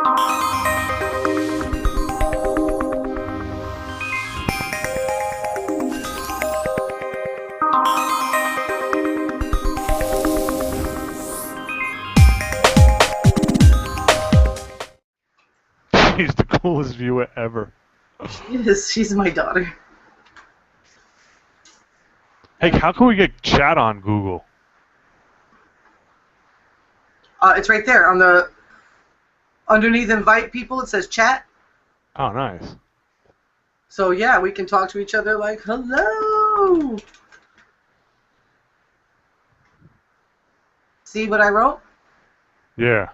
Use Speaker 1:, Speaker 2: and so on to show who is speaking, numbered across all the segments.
Speaker 1: She's the coolest viewer ever.
Speaker 2: She is. She's my daughter.
Speaker 1: Hey, how can we get chat on Google?
Speaker 2: It's right there on the underneath invite people. It says chat.
Speaker 1: Oh, nice.
Speaker 2: So yeah, we can talk to each other like hello. See what I wrote?
Speaker 1: Yeah.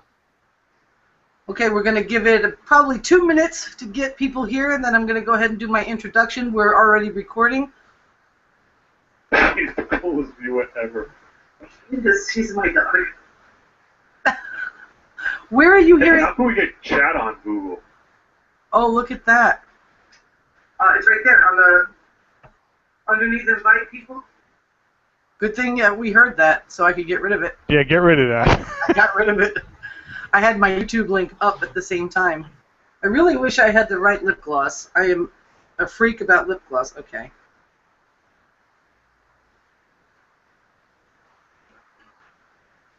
Speaker 2: Okay, we're going to give it probably 2 minutes to get people here, and then I'm going to go ahead and do my introduction. We're already recording.
Speaker 1: She's the coolest viewer ever.
Speaker 2: She's my daughter. Where are you hearing?
Speaker 1: How can we get chat on Google?
Speaker 2: Oh, look at that. It's right there on the underneath invite people. Good thing we heard that, so I could get rid of it.
Speaker 1: Yeah, get rid of that.
Speaker 2: I got rid of it. I had my YouTube link up at the same time. I really wish I had the right lip gloss. I am a freak about lip gloss. Okay.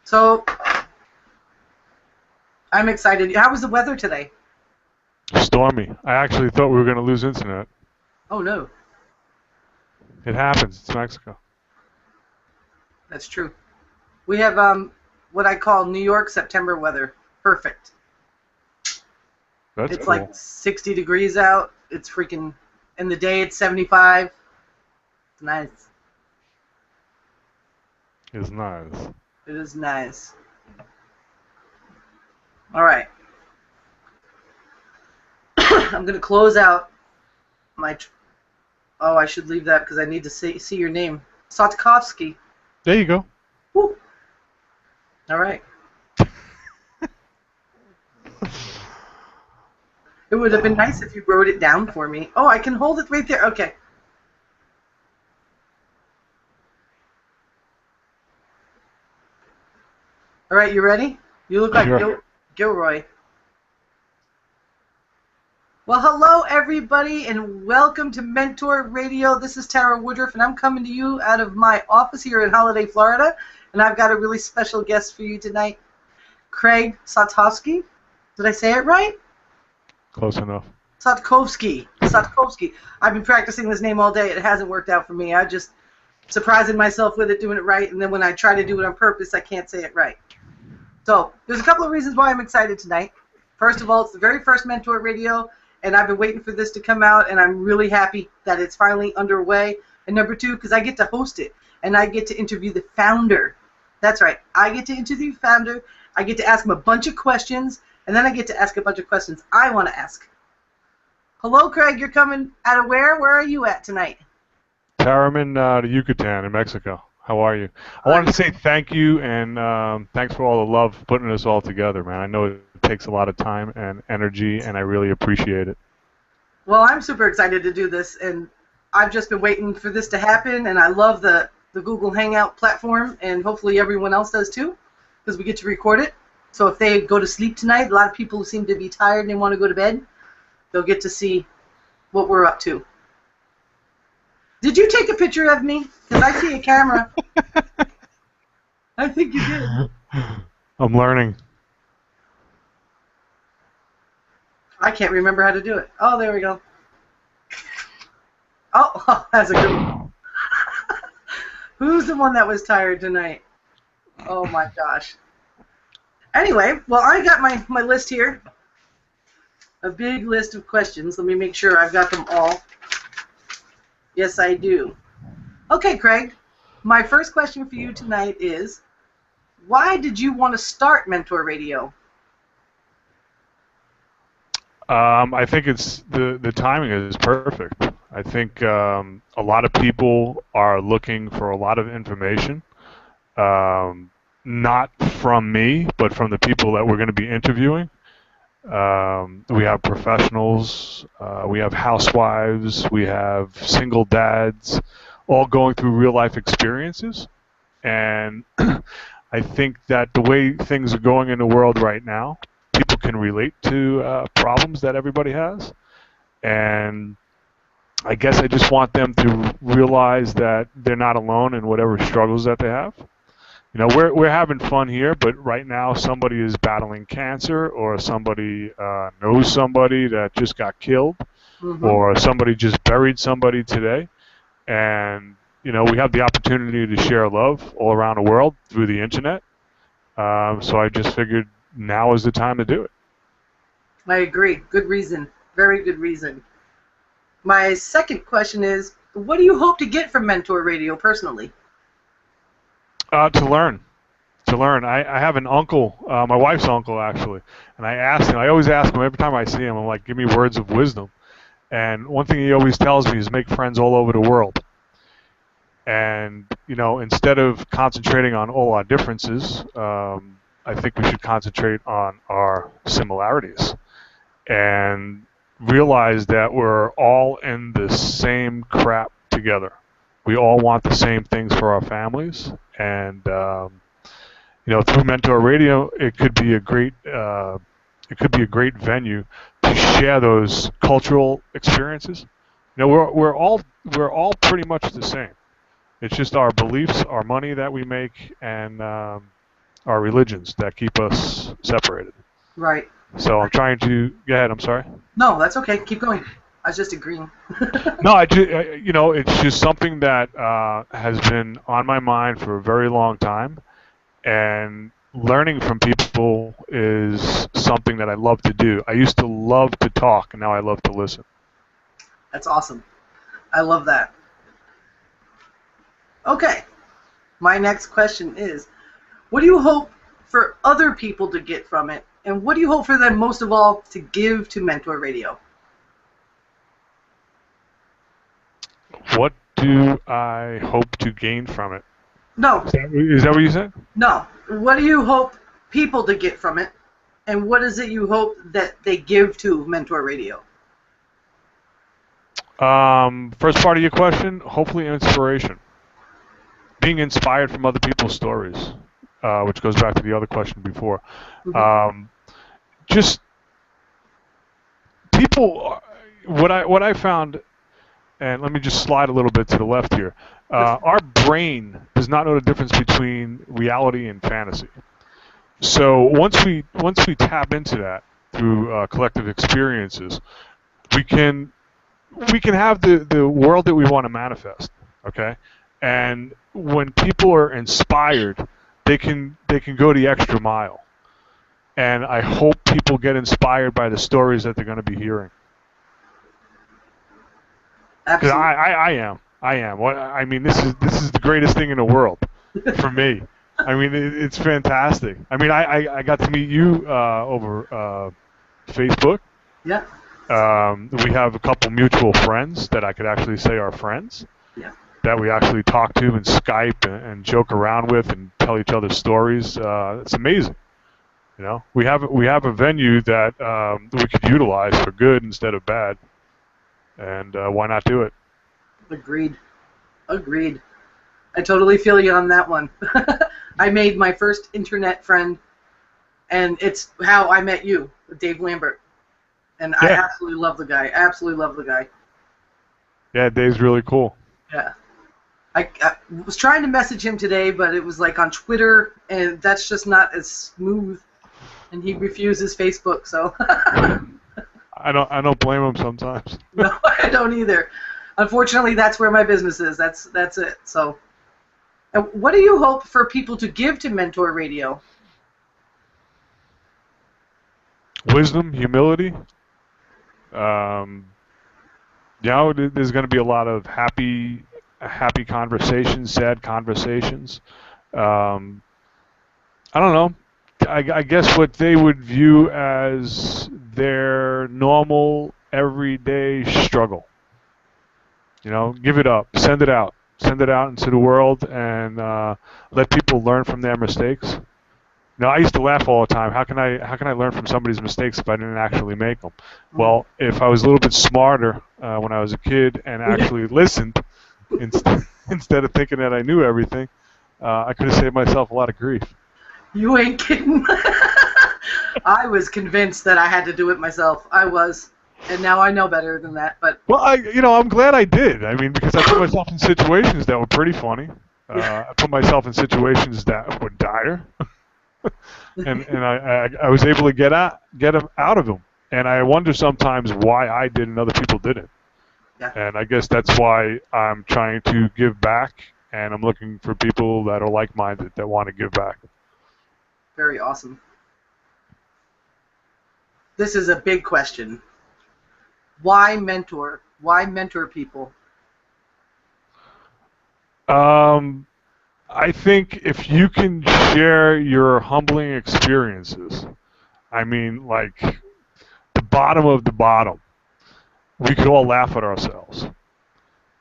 Speaker 2: So, I'm excited. How was the weather today?
Speaker 1: Stormy. I actually thought we were going to lose internet.
Speaker 2: Oh, no.
Speaker 1: It happens. It's Mexico.
Speaker 2: That's true. We have what I call New York September weather. Perfect.
Speaker 1: That's
Speaker 2: It's
Speaker 1: cool.
Speaker 2: like 60 degrees out. It's freaking... In the day, it's 75. It's nice.
Speaker 1: It's nice.
Speaker 2: It is nice. All right. I'm going to close out my... Oh, I should leave that because I need to see your name. Sotkovsky.
Speaker 1: There you go.
Speaker 2: Woo. All right. It would have been nice if you wrote it down for me. Oh, I can hold it right there. Okay. All right, you ready? You look like
Speaker 1: Sure.
Speaker 2: Gilroy. Well, hello, everybody, and welcome to Mentor Radio. This is Tara Woodruff, and I'm coming to you out of my office here in Holiday, Florida, and I've got a really special guest for you tonight, Craig Sotkovsky. Did I say it right?
Speaker 1: Close enough.
Speaker 2: Sotkovsky. Sotkovsky. I've been practicing this name all day. It hasn't worked out for me. I just surprising myself with it, doing it right, and then when I try to do it on purpose, I can't say it right. So there's a couple of reasons why I'm excited tonight. First of all, it's the very first Mentor Radio, and I've been waiting for this to come out, and I'm really happy that it's finally underway. And number two, because I get to host it, and I get to interview the founder. That's right. I get to interview the founder. I get to ask him a bunch of questions, and then I get to ask a bunch of questions I want to ask. Hello, Craig. You're coming out of where? Where are you at tonight?
Speaker 1: Taraman to Yucatan in Mexico. How are you? I wanted to say thank you, and thanks for all the love putting this all together, man. I know it takes a lot of time and energy, and I really appreciate it.
Speaker 2: Well, I'm super excited to do this, and I've just been waiting for this to happen, and I love the Google Hangout platform, and hopefully everyone else does too, because we get to record it. So if they go to sleep tonight, a lot of people who seem to be tired and they want to go to bed, they'll get to see what we're up to. Did you take a picture of me? Because I see a camera. I think you did.
Speaker 1: I'm learning.
Speaker 2: I can't remember how to do it. Oh, there we go. Oh, that's a good one. Who's the one that was tired tonight? Oh, my gosh. Anyway, well, I got my list here. A big list of questions. Let me make sure I've got them all. Yes, I do. Okay, Craig. My first question for you tonight is, why did you want to start Mentor Radio?
Speaker 1: I think it's the timing is perfect. I think a lot of people are looking for a lot of information, not from me, but from the people that we're going to be interviewing. We have professionals, we have housewives, we have single dads, all going through real-life experiences. And I think that the way things are going in the world right now, people can relate to problems that everybody has, and I guess I just want them to realize that they're not alone in whatever struggles that they have. You know, we're having fun here, but right now somebody is battling cancer, or somebody knows somebody that just got killed, or somebody just buried somebody today, and you know, we have the opportunity to share love all around the world through the internet. So I just figured now is the time to do it.
Speaker 2: I agree. Good reason. Very good reason. My second question is, what do you hope to get from Mentor Radio personally?
Speaker 1: To learn. I have an uncle, my wife's uncle actually, and I always ask him every time I see him, I'm like, give me words of wisdom. And one thing he always tells me is make friends all over the world. And, you know, instead of concentrating on all our differences, I think we should concentrate on our similarities and realize that we're all in the same crap together. We all want the same things for our families, and you know, through Mentor Radio, it could be a great venue to share those cultural experiences. You know, we're all pretty much the same. It's just our beliefs, our money that we make, and our religions that keep us separated.
Speaker 2: Right.
Speaker 1: So I'm trying to. Go ahead. I'm sorry.
Speaker 2: No, that's okay. Keep going. I was just agreeing.
Speaker 1: No, you know, it's just something that has been on my mind for a very long time, and learning from people is something that I love to do. I used to love to talk, and now I love to listen.
Speaker 2: That's awesome. I love that. Okay. My next question is, what do you hope for other people to get from it, and what do you hope for them most of all to give to Mentor Radio?
Speaker 1: What do I hope to gain from it?
Speaker 2: No.
Speaker 1: Is that what you said?
Speaker 2: No. What do you hope people to get from it, and what is it you hope that they give to Mentor Radio?
Speaker 1: First part of your question, hopefully inspiration. Being inspired from other people's stories, which goes back to the other question before. Just people, what I found, and let me just slide a little bit to the left here. Our brain does not know the difference between reality and fantasy. So once we tap into that through collective experiences, we can have the world that we want to manifest. Okay, and when people are inspired, they can go the extra mile. And I hope people get inspired by the stories that they're going to be hearing. Because I am. I mean, this is the greatest thing in the world for me. I mean, it's fantastic. I mean, I got to meet you over Facebook.
Speaker 2: Yeah.
Speaker 1: We have a couple mutual friends that I could actually say are friends.
Speaker 2: Yeah. That
Speaker 1: we actually talk to and Skype and joke around with and tell each other stories. It's amazing. You know, we have a venue that we could utilize for good instead of bad, and why not do it?
Speaker 2: Agreed. I totally feel you on that one. I made my first internet friend, and it's how I met you, Dave Lambert, and yeah. I absolutely love the guy.
Speaker 1: Yeah, Dave's really cool.
Speaker 2: Yeah. I was trying to message him today, but it was like on Twitter, and that's just not as smooth. And he refuses Facebook, so.
Speaker 1: I don't blame him sometimes.
Speaker 2: No, I don't either. Unfortunately, that's where my business is. That's it. So, and what do you hope for people to give to Mentor Radio?
Speaker 1: Wisdom, humility. You know, there's going to be a lot of happy conversations, sad conversations. I don't know. I guess what they would view as their normal, everyday struggle. You know, give it up, send it out into the world, and let people learn from their mistakes. Now, I used to laugh all the time. How can I learn from somebody's mistakes if I didn't actually make them? Well, if I was a little bit smarter when I was a kid and actually listened instead of thinking that I knew everything, I could have saved myself a lot of grief.
Speaker 2: You ain't kidding. I was convinced that I had to do it myself. I was, and now I know better than that. But
Speaker 1: Well, I'm glad I did. I mean, because I put myself in situations that were pretty funny.
Speaker 2: yeah,
Speaker 1: I put myself in situations that were dire, and I was able to get out of them. And I wonder sometimes why I did and other people didn't.
Speaker 2: yeah,
Speaker 1: And I guess that's why I'm trying to give back, and I'm looking for people that are like-minded that want to give back.
Speaker 2: very awesome. This is a big question. Why mentor? Why mentor people?
Speaker 1: I think if you can share your humbling experiences, I mean, like the bottom of the bottom, we could all laugh at ourselves.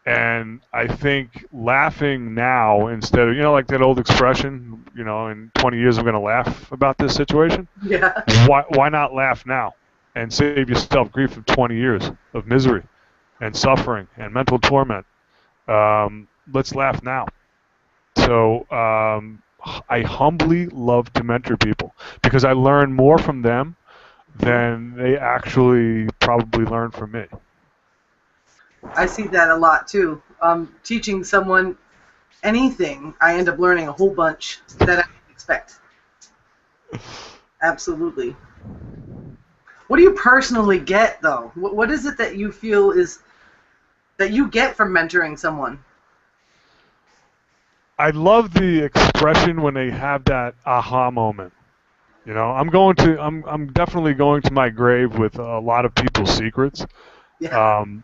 Speaker 1: And I think laughing now instead of, like that old expression, in 20 years I'm going to laugh about this situation.
Speaker 2: Yeah.
Speaker 1: Why not laugh now and save yourself grief of 20 years of misery and suffering and mental torment? Let's laugh now. So I humbly love to mentor people because I learn more from them than they actually probably learn from me.
Speaker 2: I see that a lot too. Teaching someone anything, I end up learning a whole bunch that I didn't expect. Absolutely. What do you personally get, though? What is it that you feel is that you get from mentoring someone?
Speaker 1: I love the expression when they have that aha moment. I'm definitely going to my grave with a lot of people's secrets.
Speaker 2: Yeah.
Speaker 1: Um,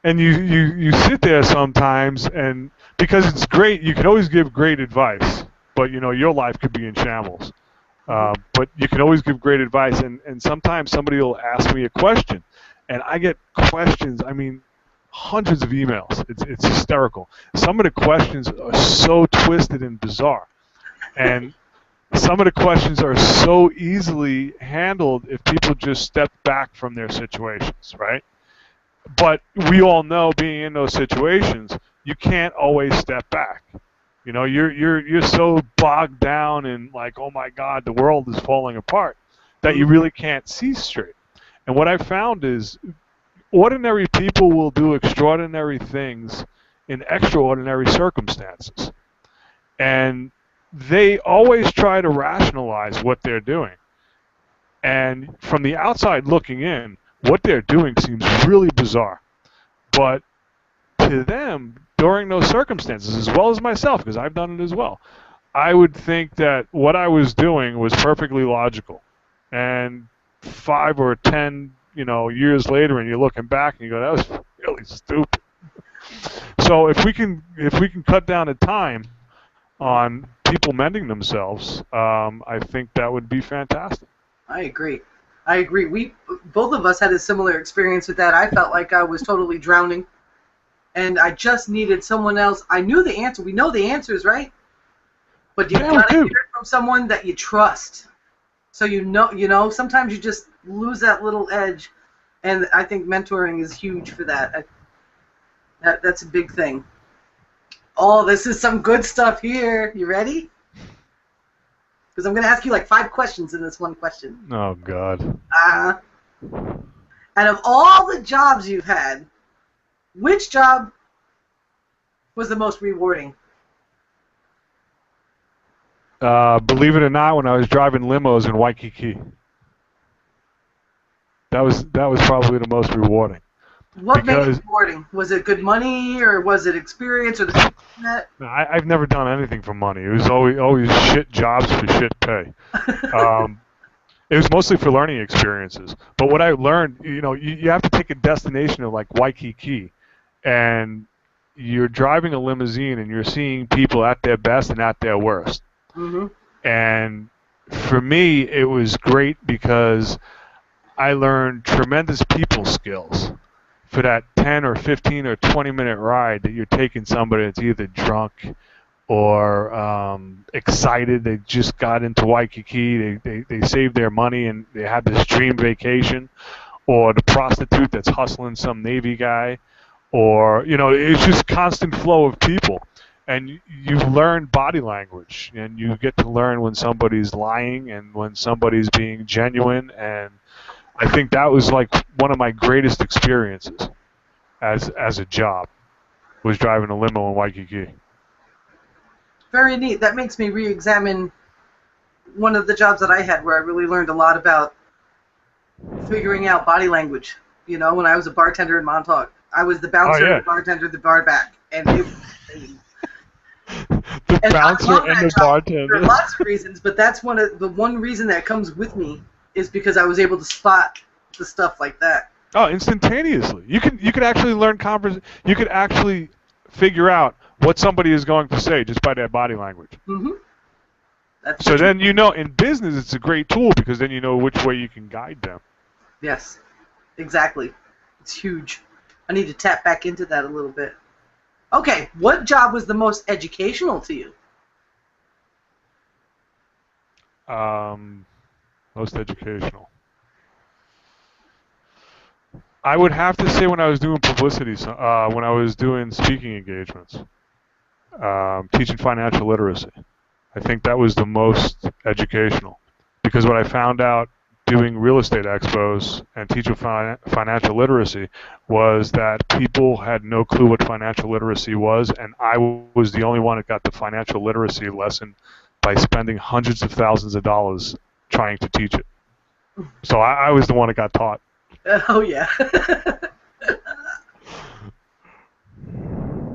Speaker 1: and you sit there sometimes, and because it's great, you can always give great advice, but your life could be in shambles. But you can always give great advice, and sometimes somebody will ask me a question, and I get questions. I mean, hundreds of emails. It's hysterical. Some of the questions are so twisted and bizarre, and some of the questions are so easily handled if people just step back from their situations, right? But we all know, being in those situations, you can't always step back. You're so bogged down in, like, oh my God, the world is falling apart, that you really can't see straight. And what I found is ordinary people will do extraordinary things in extraordinary circumstances. And they always try to rationalize what they're doing. And from the outside looking in, what they're doing seems really bizarre. But to them, during those circumstances, as well as myself, because I've done it as well, I would think that what I was doing was perfectly logical. And 5 or 10, years later, and you're looking back and you go, that was really stupid. So if we can cut down the time on people mending themselves, I think that would be fantastic.
Speaker 2: I agree. We both of us had a similar experience with that. I felt like I was totally drowning, and I just needed someone else. I knew the answer. We know the answers, right? But you gotta hear it from someone that you trust. So sometimes you just lose that little edge, and I think mentoring is huge for that. That's a big thing. Oh, this is some good stuff here. You ready? Because I'm going to ask you like 5 questions in this one question.
Speaker 1: Oh, God.
Speaker 2: Out of all the jobs you've had, which job was the most rewarding?
Speaker 1: Believe it or not, when I was driving limos in Waikiki. That was probably the most rewarding.
Speaker 2: What made it rewarding? Was it good money, or was it experience, or the people you met?
Speaker 1: I've never done anything for money. It was always shit jobs for shit pay. It was mostly for learning experiences. But what I learned, you have to take a destination of like Waikiki, and you're driving a limousine and you're seeing people at their best and at their worst.
Speaker 2: Mm-hmm.
Speaker 1: And for me, it was great because I learned tremendous people skills for that 10 or 15 or 20-minute ride that you're taking somebody that's either drunk or excited. They just got into Waikiki. They saved their money and they had this dream vacation. Or the prostitute that's hustling some Navy guy. Or, it's just constant flow of people. and you learn body language, and you get to learn when somebody's lying and when somebody's being genuine. And I think that was like one of my greatest experiences as a job, was driving a limo in Waikiki.
Speaker 2: Very neat. That makes me re-examine one of the jobs that I had where I really learned a lot about figuring out body language. You know, when I was a bartender in Montauk, I was the bouncer, the bartender, the bar back, and it was insane.
Speaker 1: The bouncer and the bartender.
Speaker 2: For lots of reasons, but that's one reason that comes with me is because I was able to spot the stuff like that.
Speaker 1: Oh, instantaneously. You could actually learn you could actually figure out what somebody is going to say just by their body language.
Speaker 2: Mm-hmm.
Speaker 1: So then you know, in business, it's a great tool because then you know which way you can guide them.
Speaker 2: Yes, exactly. It's huge. I need to tap back into that a little bit. Okay, what job was the most educational to you?
Speaker 1: Most educational. I would have to say when I was doing publicity, when I was doing speaking engagements, teaching financial literacy. I think that was the most educational, because what I found out doing real estate expos and teaching financial literacy was that people had no clue what financial literacy was, and I was the only one that got the financial literacy lesson by spending hundreds of thousands of dollars trying to teach it. So I was the one that got taught.
Speaker 2: Oh, yeah.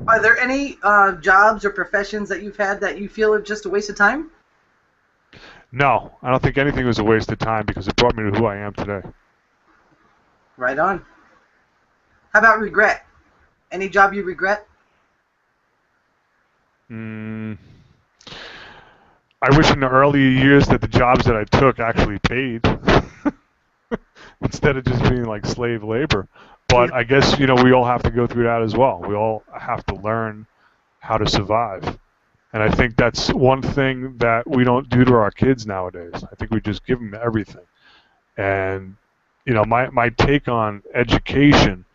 Speaker 2: Are there any jobs or professions that you've had that you feel are just a waste of time?
Speaker 1: No, I don't think anything was a waste of time because it brought me to who I am today.
Speaker 2: Right on. How about regret? Any job you regret?
Speaker 1: I wish in the early years that the jobs that I took actually paid instead of just being like slave labor. But I guess, you know, we all have to go through that as well. We all have to learn how to survive. And I think that's one thing that we don't do to our kids nowadays. I think we just give them everything. And, you know, my take on education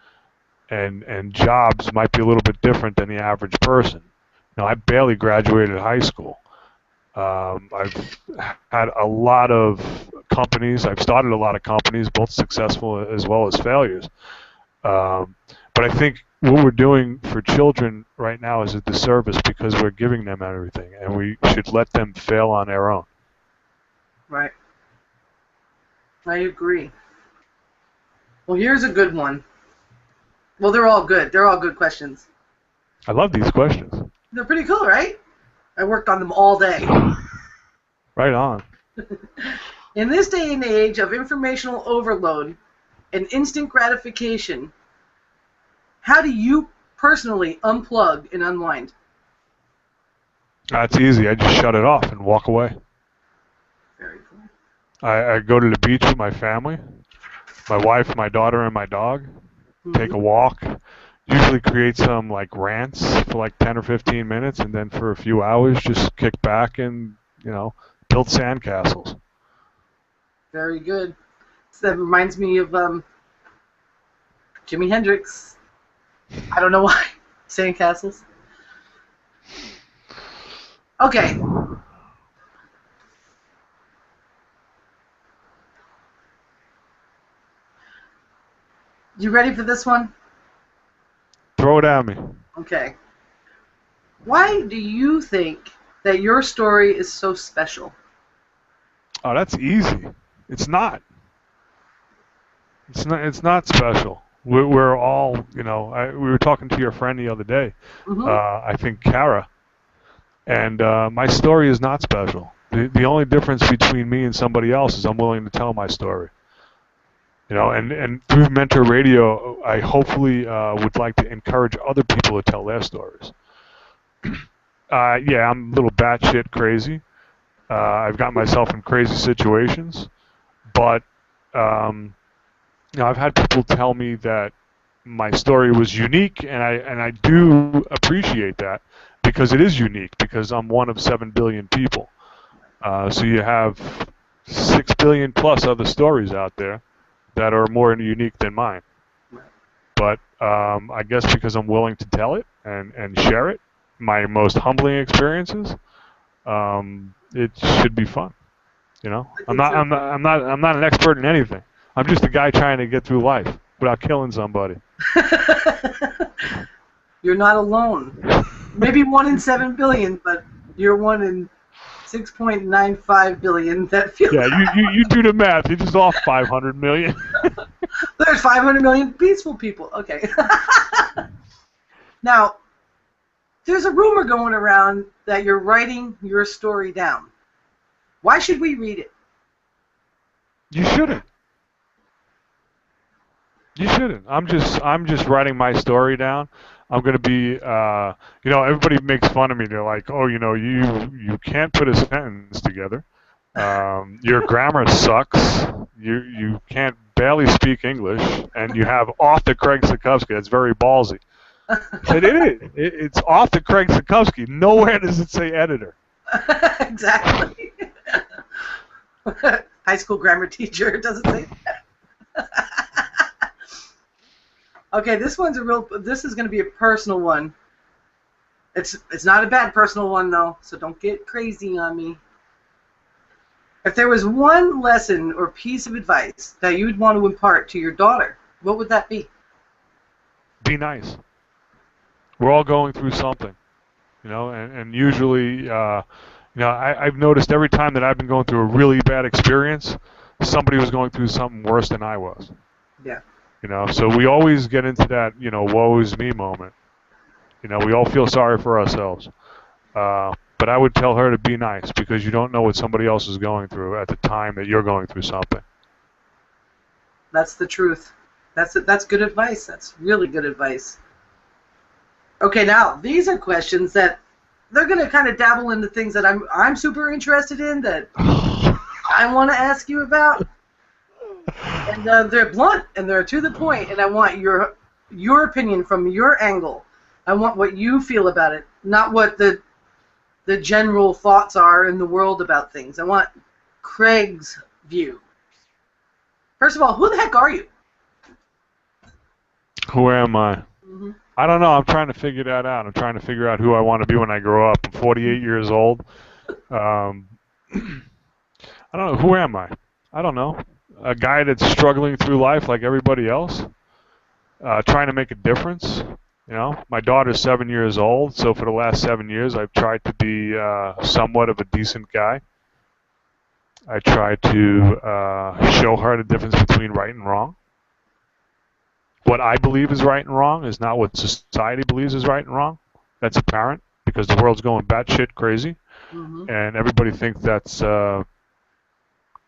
Speaker 1: and jobs might be a little bit different than the average person. You know, I barely graduated high school. I've had a lot of companies. I've started a lot of companies, both successful as well as failures. But I think what we're doing for children right now is a disservice because we're giving them everything, and we should let them fail on their own.
Speaker 2: Right. I agree. Well, here's a good one. Well, they're all good. They're all good questions.
Speaker 1: I love these questions.
Speaker 2: They're pretty cool, right? I worked on them all day.
Speaker 1: Right on.
Speaker 2: In this day and age of informational overload and instant gratification, how do you personally unplug and unwind?
Speaker 1: That's easy. I just shut it off and walk away.
Speaker 2: Very cool.
Speaker 1: I go to the beach with my family, my wife, my daughter, and my dog. Take a walk. Usually create some like rants for like 10 or 15 minutes, and then for a few hours just kick back and, you know, build sandcastles.
Speaker 2: Very good. So that reminds me of Jimi Hendrix. I don't know why. Sandcastles. Okay. You ready for this one?
Speaker 1: Throw it at me.
Speaker 2: Okay. Why do you think that your story is so special?
Speaker 1: Oh, that's easy. It's not. It's not special. We're all, you know, we were talking to your friend the other day, I think Kara, and my story is not special. The only difference between me and somebody else is I'm willing to tell my story. You know, and through Mentor Radio, I hopefully would like to encourage other people to tell their stories. Yeah, I'm a little batshit crazy. I've got myself in crazy situations, but you know, I've had people tell me that my story was unique, and I do appreciate that because it is unique because I'm one of 7 billion people. So you have 6 billion plus other stories out there that are more unique than mine. But I guess because I'm willing to tell it and share it, my most humbling experiences, it should be fun. You know,
Speaker 2: I think so.
Speaker 1: I'm not an expert in anything. I'm just a guy trying to get through life without killing somebody.
Speaker 2: You're not alone. Maybe 1 in 7 billion, but you're 1 in 6.95 billion that feel.
Speaker 1: Yeah, you do the math. You're just off 500 million.
Speaker 2: There's 500 million peaceful people. Okay. Now, there's a rumor going around that you're writing your story down. Why should we read it?
Speaker 1: You shouldn't. You shouldn't. I'm just writing my story down. I'm gonna be, everybody makes fun of me. They're like, oh, you can't put a sentence together. Your grammar sucks. You can't barely speak English, and you have author Craig Sotkovsky. That's very ballsy. I said, it's author Craig Sotkovsky. Nowhere does it say editor.
Speaker 2: Exactly. High school grammar teacher doesn't say that. Okay, this is going to be a personal one. It's not a bad personal one, though, so don't get crazy on me. If there was one lesson or piece of advice that you'd want to impart to your daughter, what would that be?
Speaker 1: Be nice. We're all going through something, and usually, I've noticed every time that I've been going through a really bad experience, somebody was going through something worse than I was.
Speaker 2: Yeah.
Speaker 1: So we always get into that, woe is me moment. We all feel sorry for ourselves. But I would tell her to be nice because you don't know what somebody else is going through at the time that you're going through something.
Speaker 2: That's the truth. That's good advice. That's really good advice. Okay, now these are questions that they're going to kind of dabble into things that I'm super interested in that I want to ask you about. And they're blunt and they're to the point, and I want your opinion from your angle. I want what you feel about it, not what the general thoughts are in the world about things. I want Craig's view. First of all, who the heck are you?
Speaker 1: Who am I?
Speaker 2: Mm-hmm.
Speaker 1: I don't know. I'm trying to figure that out. I'm trying to figure out who I want to be when I grow up. I'm 48 years old. I don't know. Who am I? I don't know. A guy that's struggling through life like everybody else, trying to make a difference. My daughter's 7 years old, so for the last 7 years, I've tried to be somewhat of a decent guy. I try to show her the difference between right and wrong. What I believe is right and wrong is not what society believes is right and wrong. That's apparent because the world's going batshit crazy, and everybody thinks that's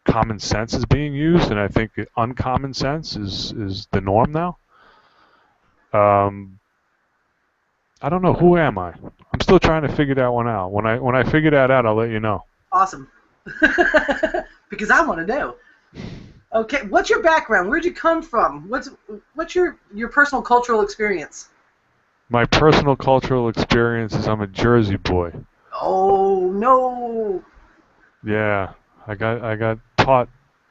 Speaker 1: common sense is being used, and I think uncommon sense is the norm now. I don't know. Who am I? I'm still trying to figure that one out. When I figure that out, I'll let you know.
Speaker 2: Awesome. Because I want to know. Okay, what's your background? Where'd you come from? What's your personal cultural experience?
Speaker 1: My personal cultural experience is I'm a Jersey boy.
Speaker 2: Oh no.
Speaker 1: Yeah, I got taught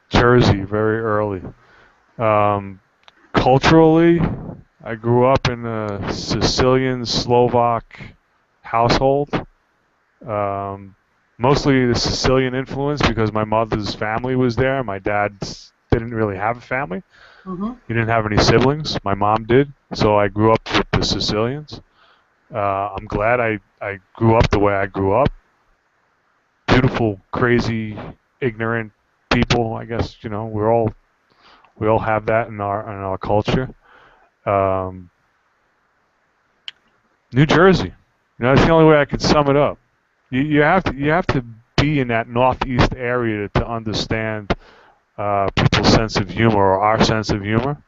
Speaker 1: Jersey very early. Culturally, I grew up in a Sicilian Slovak household. Mostly the Sicilian influence because my mother's family was there. My dad didn't really have a family. He didn't have any siblings. My mom did, so I grew up with the Sicilians. I'm glad I grew up the way I grew up. Beautiful, crazy, ignorant people. I guess we all have that in our culture. New Jersey. That's the only way I could sum it up. You have to be in that northeast area to understand people's sense of humor or our sense of humor,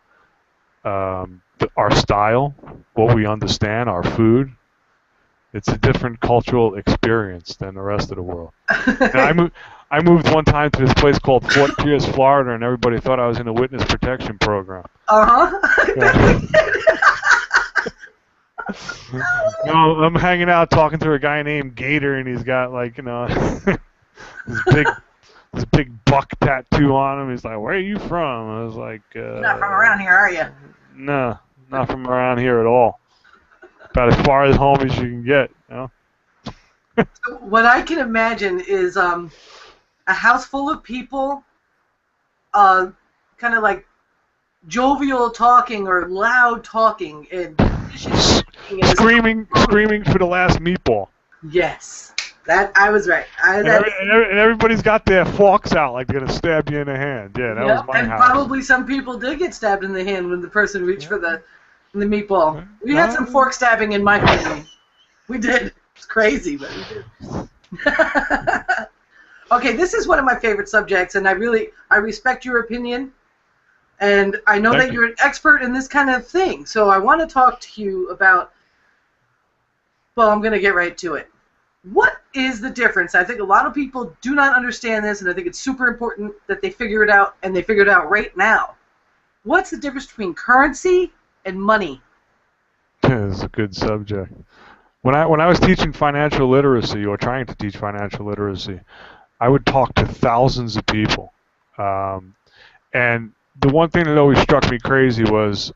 Speaker 1: our style, what we understand, our food. It's a different cultural experience than the rest of the world. And I moved one time to this place called Fort Pierce, Florida, and everybody thought I was in a witness protection program. Yeah. I'm hanging out talking to a guy named Gator, and he's got this big buck tattoo on him. He's like, "Where are you from?" I was like,
Speaker 2: "You're not from around here, are you?"
Speaker 1: No, not from around here at all. about as far as home as you can get. You know?
Speaker 2: So what I can imagine is a house full of people, kind of like jovial talking or loud talking and
Speaker 1: screaming for the last meatball.
Speaker 2: Yes, that I was right.
Speaker 1: And everybody's got their forks out like they're gonna stab you in the hand. Yeah, that was my
Speaker 2: and
Speaker 1: house.
Speaker 2: probably some people did get stabbed in the hand when the person reached for the meatball. We had some fork stabbing in my family. We did. It's crazy, but we did. Okay, this is one of my favorite subjects, and I respect your opinion. And I know that you're an expert in this kind of thing, so I want to talk to you about, well, I'm going to get right to it. What is the difference? I think a lot of people do not understand this, and I think it's super important that they figure it out, and they figure it out right now. What's the difference between currency and money?
Speaker 1: It's a good subject. When I was teaching financial literacy, or trying to teach financial literacy, I would talk to thousands of people. And the one thing that always struck me crazy was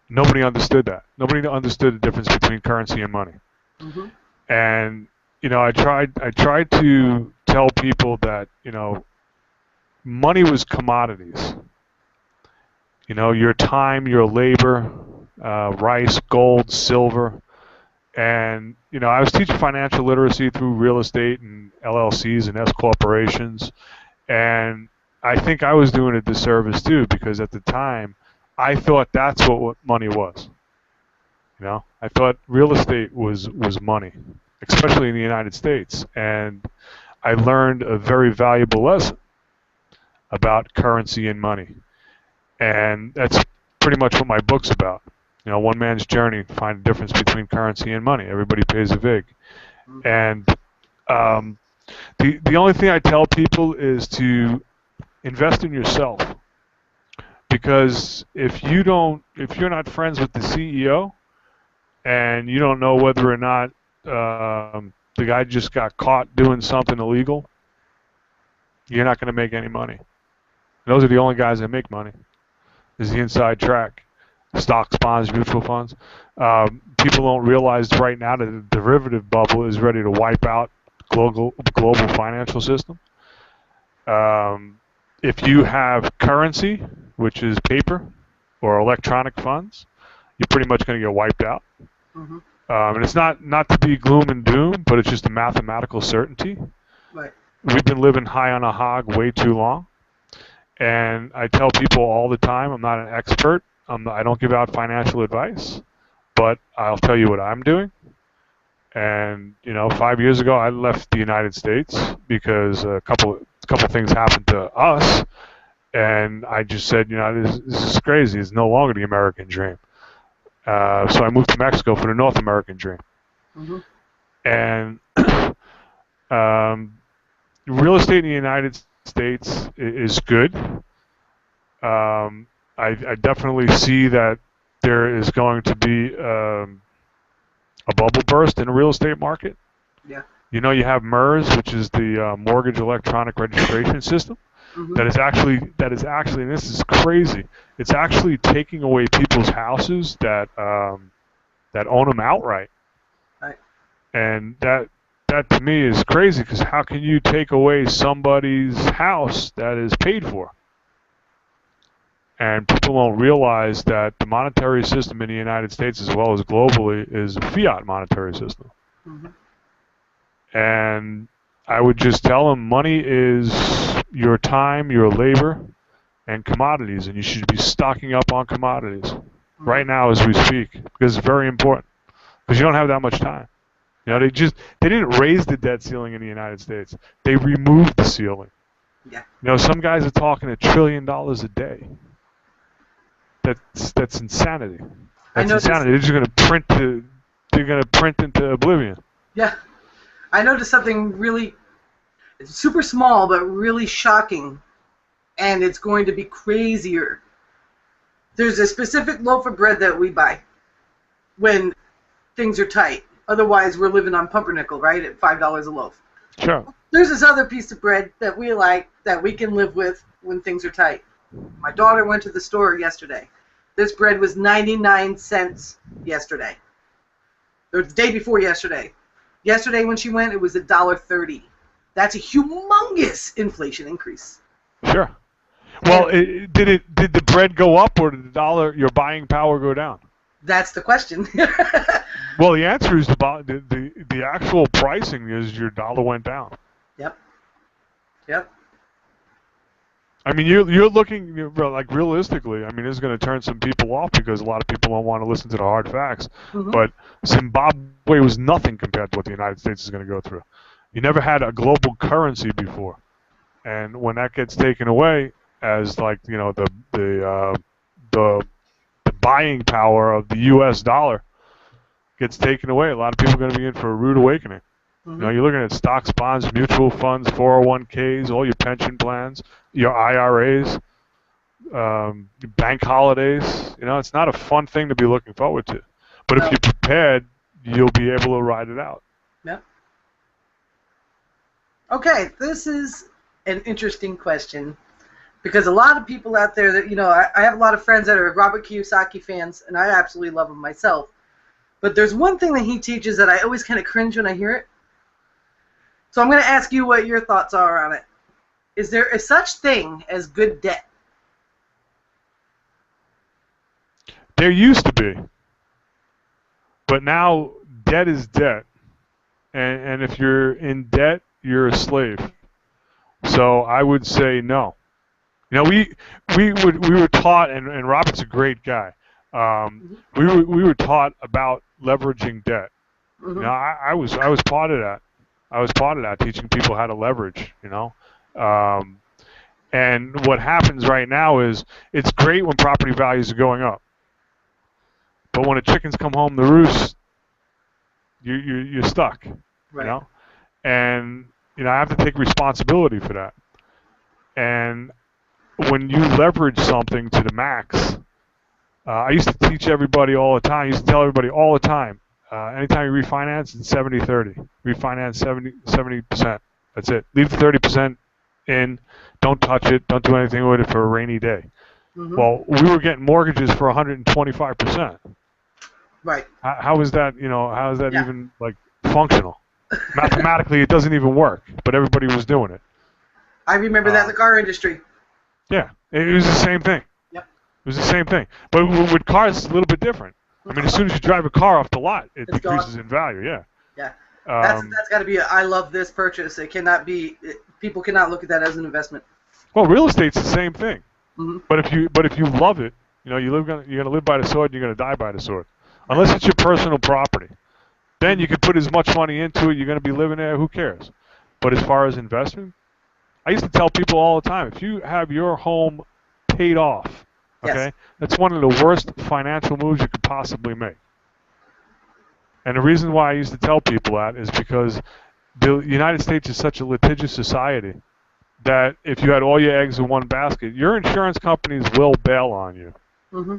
Speaker 1: nobody understood that. Nobody understood the difference between currency and money.
Speaker 2: Mm-hmm.
Speaker 1: And I tried to tell people that money was commodities. Your time, your labor, rice, gold, silver, and I was teaching financial literacy through real estate and LLCs and S corporations, and I think I was doing a disservice too, because at the time I thought that's what money was. I thought real estate was money, especially in the United States, and I learned a very valuable lesson about currency and money, and that's pretty much what my book's about. One man's journey to find the difference between currency and money. Everybody pays a vig, and the only thing I tell people is to invest in yourself, because if you're not friends with the CEO, and you don't know whether or not the guy just got caught doing something illegal, you're not going to make any money. Those are the only guys that make money. Is the inside track, stocks, bonds, mutual funds. People don't realize right now that the derivative bubble is ready to wipe out global financial system. If you have currency, which is paper or electronic funds, you're pretty much going to get wiped out.
Speaker 2: Mm-hmm.
Speaker 1: And it's not to be gloom and doom, but it's just a mathematical certainty.
Speaker 2: Right.
Speaker 1: We've been living high on a hog way too long. And I tell people all the time, I'm not an expert. I don't give out financial advice, but I'll tell you what I'm doing. And 5 years ago, I left the United States because a couple things happened to us, and I just said, this is crazy. It's no longer the American dream. So I moved to Mexico for the North American dream.
Speaker 2: Mm-hmm.
Speaker 1: And real estate in the United States is good. I definitely see that there is going to be a bubble burst in the real estate market.
Speaker 2: Yeah.
Speaker 1: You have MERS, which is the mortgage electronic registration system.
Speaker 2: Mm-hmm.
Speaker 1: That is actually, and this is crazy, it's actually taking away people's houses that own them outright.
Speaker 2: Right.
Speaker 1: And that to me is crazy, because how can you take away somebody's house that is paid for? And people don't realize that the monetary system in the United States, as well as globally, is a fiat monetary system.
Speaker 2: Mm-hmm.
Speaker 1: And I would just tell them money is your time, your labor, and commodities, and you should be stocking up on commodities right now as we speak, because it's very important, because you don't have that much time. They didn't raise the debt ceiling in the United States. They removed the ceiling.
Speaker 2: Yeah.
Speaker 1: Some guys are talking $1 trillion a day. That's insanity. That's insanity. They're just going to print into oblivion.
Speaker 2: Yeah. I noticed something really super small but really shocking, and it's going to be crazier. There's a specific loaf of bread that we buy when things are tight. Otherwise, we're living on pumpernickel, right, at $5 a loaf.
Speaker 1: Sure.
Speaker 2: There's this other piece of bread that we like, that we can live with when things are tight. My daughter went to the store yesterday. This bread was 99 cents yesterday. or the day before yesterday. Yesterday when she went, it was $1.30. That's a humongous inflation increase.
Speaker 1: Sure. Well, did the bread go up, or did the dollar, your buying power, go down?
Speaker 2: That's the question.
Speaker 1: Well, the answer is the actual pricing is your dollar went down.
Speaker 2: Yep. Yep.
Speaker 1: I mean, you're looking, like, realistically, I mean, this is going to turn some people off because a lot of people don't want to listen to the hard facts.
Speaker 2: Mm-hmm.
Speaker 1: But Zimbabwe was nothing compared to what the United States is going to go through. You never had a global currency before, and when that gets taken away, as like, you know, the buying power of the U.S. dollar gets taken away, a lot of people are going to be in for a rude awakening.
Speaker 2: Mm-hmm.
Speaker 1: You know, you're looking at stocks, bonds, mutual funds, 401ks, all your pension plans, your IRAs, bank holidays. You know, it's not a fun thing to be looking forward to. But if you're prepared, you'll be able to ride it out.
Speaker 2: Yep. Okay, this is an interesting question because a lot of people out there that, you know, I have a lot of friends that are Robert Kiyosaki fans, and I absolutely love him myself. But there's one thing that he teaches that I always kind of cringe when I hear it. So I'm going to ask you what your thoughts are on it. Is there a such thing as good debt?
Speaker 1: There used to be. But now debt is debt. And if you're in debt, you're a slave. So I would say no. You know, we were taught, and Robert's a great guy. We were taught about leveraging debt.
Speaker 2: Mm-hmm.
Speaker 1: You know, I was part of that. I was part of that, teaching people how to leverage. You know, and what happens right now is it's great when property values are going up, but when the chickens come home to roost, you're stuck.
Speaker 2: Right.
Speaker 1: You know, and you know I have to take responsibility for that. And when you leverage something to the max, I used to teach everybody all the time. I used to tell everybody all the time. Anytime you refinance, it's 70-30. Refinance 70%. That's it. Leave the 30% in. Don't touch it. Don't do anything with it for a rainy day.
Speaker 2: Mm-hmm.
Speaker 1: Well, we were getting mortgages for 125%.
Speaker 2: Right.
Speaker 1: How is that? You know, how is that even like functional? Mathematically, it doesn't even work. But everybody was doing it.
Speaker 2: I remember that in the car industry.
Speaker 1: Yeah, it was the same thing.
Speaker 2: Yep.
Speaker 1: It was the same thing. But with cars, it's a little bit different. I mean, as soon as you drive a car off the lot, it decreases in value. Yeah.
Speaker 2: Yeah. That's got to be I love this purchase. It cannot be. People cannot look at that as an investment.
Speaker 1: Well, real estate's the same thing.
Speaker 2: Mm-hmm.
Speaker 1: But if you love it, you know, you're gonna live by the sword. And you're gonna die by the sword, unless it's your personal property. Then you can put as much money into it. You're gonna be living there. Who cares? But as far as investment, I used to tell people all the time: if you have your home paid off, okay,
Speaker 2: yes.
Speaker 1: That's one of the worst financial moves you could possibly make. And the reason why I used to tell people that is because the United States is such a litigious society that if you had all your eggs in one basket, your insurance companies will bail on you.
Speaker 2: Mm-hmm.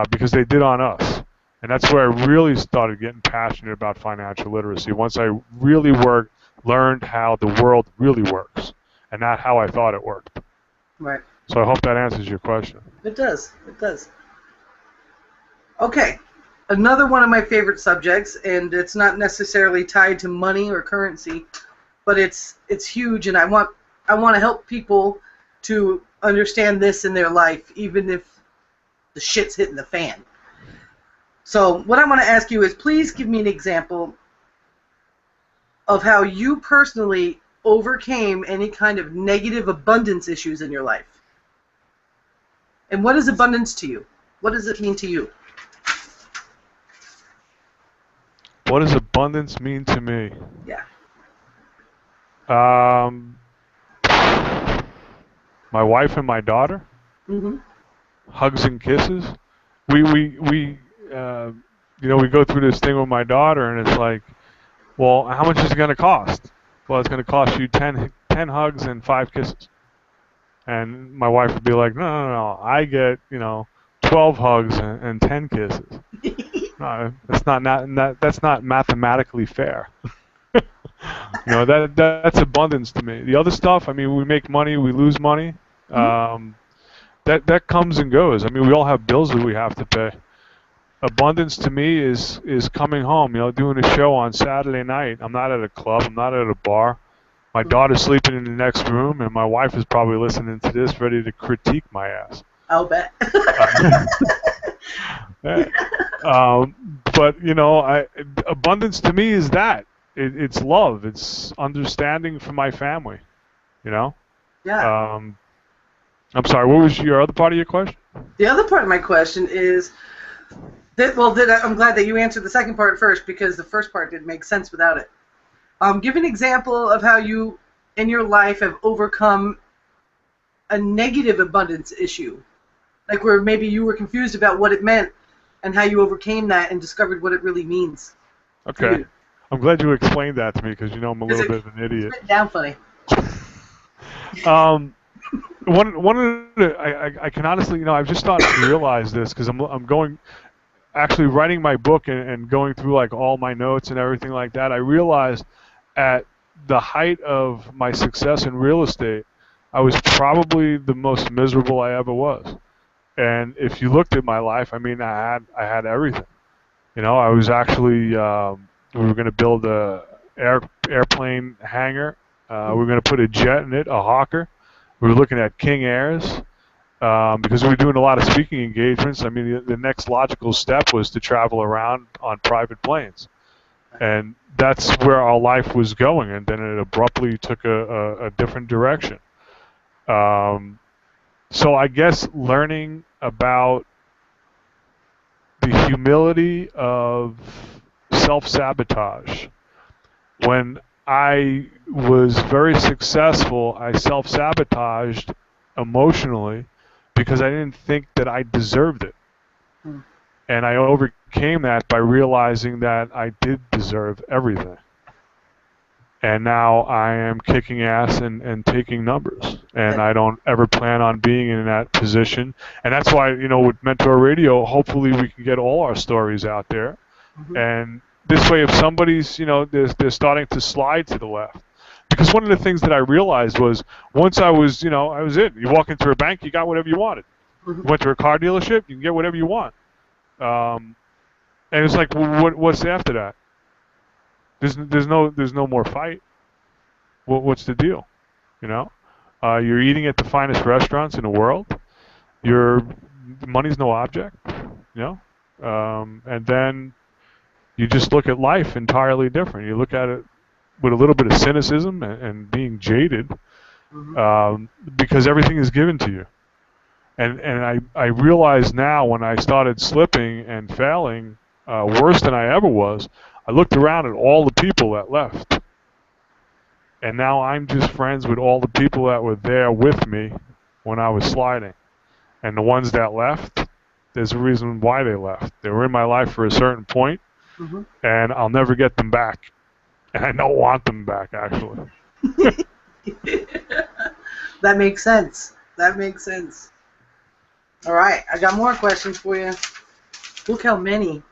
Speaker 1: Because they did on us. And that's where I really started getting passionate about financial literacy, once I really learned how the world really works and not how I thought it worked.
Speaker 2: Right.
Speaker 1: So I hope that answers your question.
Speaker 2: It does. It does. Okay. Another one of my favorite subjects, and it's not necessarily tied to money or currency, but it's huge, and I want to help people to understand this in their life, even if the shit's hitting the fan. So what I want to ask you is, please give me an example of how you personally overcame any kind of negative abundance issues in your life. And what is abundance to you? What does it mean to you?
Speaker 1: What does abundance mean to me?
Speaker 2: Yeah.
Speaker 1: My wife and my daughter.
Speaker 2: Mm-hmm.
Speaker 1: Hugs and kisses. We you know, we go through this thing with my daughter, and it's like, well, how much is it going to cost? Well, it's going to cost you 10 hugs and 5 kisses. And my wife would be like, no, I get, you know, 12 hugs and 10 kisses. No, that's not mathematically fair. You know, that's abundance to me. The other stuff, I mean, we make money, we lose money. That comes and goes. I mean, we all have bills that we have to pay. abundance to me is coming home. Doing a show on Saturday night. I'm not at a club. I'm not at a bar. My daughter's sleeping in the next room, and my wife is probably listening to this, ready to critique my ass.
Speaker 2: I'll bet.
Speaker 1: But abundance to me is that it's love. It's understanding for my family.
Speaker 2: Yeah.
Speaker 1: I'm sorry. What was your other part of your question?
Speaker 2: The other part of my question is that, I'm glad that you answered the second part first, because the first part didn't make sense without it. Give an example of how you, in your life, have overcome a negative abundance issue, like where maybe you were confused about what it meant and how you overcame that and discovered what it really means.
Speaker 1: Okay. I'm glad you explained that to me, because I'm a little bit of an idiot.
Speaker 2: It's written down funny.
Speaker 1: One of the, I can honestly, I've just started to realize this, because I'm going, actually writing my book and going through like all my notes and everything like that. I realized at the height of my success in real estate, I was probably the most miserable I ever was. And if you looked at my life, I had everything. I was actually, we were going to build a airplane hangar. We were going to put a jet in it, a Hawker. We were looking at King Airs, because we were doing a lot of speaking engagements. The next logical step was to travel around on private planes. And that's where our life was going, and then it abruptly took a different direction. So I guess learning about the humility of self-sabotage. When I was very successful, I self-sabotaged emotionally because I didn't think that I deserved it. And I overcame that by realizing that I did deserve everything. And now I am kicking ass and taking numbers. And I don't ever plan on being in that position. And that's why, with Mentor Radio, hopefully we can get all our stories out there. And this way, if somebody's, they're starting to slide to the left. Because one of the things that I realized was, once I was it. You walk into a bank, you got whatever you wanted. You went to a car dealership, you can get whatever you want. And it's like, well, what's after that? There's no more fight. What's the deal? You're eating at the finest restaurants in the world. Your money's no object. And then you just look at life entirely different. You look at it with a little bit of cynicism and being jaded, because everything is given to you. And I realize now, when I started slipping and failing worse than I ever was, I looked around at all the people that left. And now I'm just friends with all the people that were there with me when I was sliding. And the ones that left, there's a reason why they left. They were in my life for a certain point, and I'll never get them back. And I don't want them back, actually.
Speaker 2: That makes sense. All right, I got more questions for you. Look how many.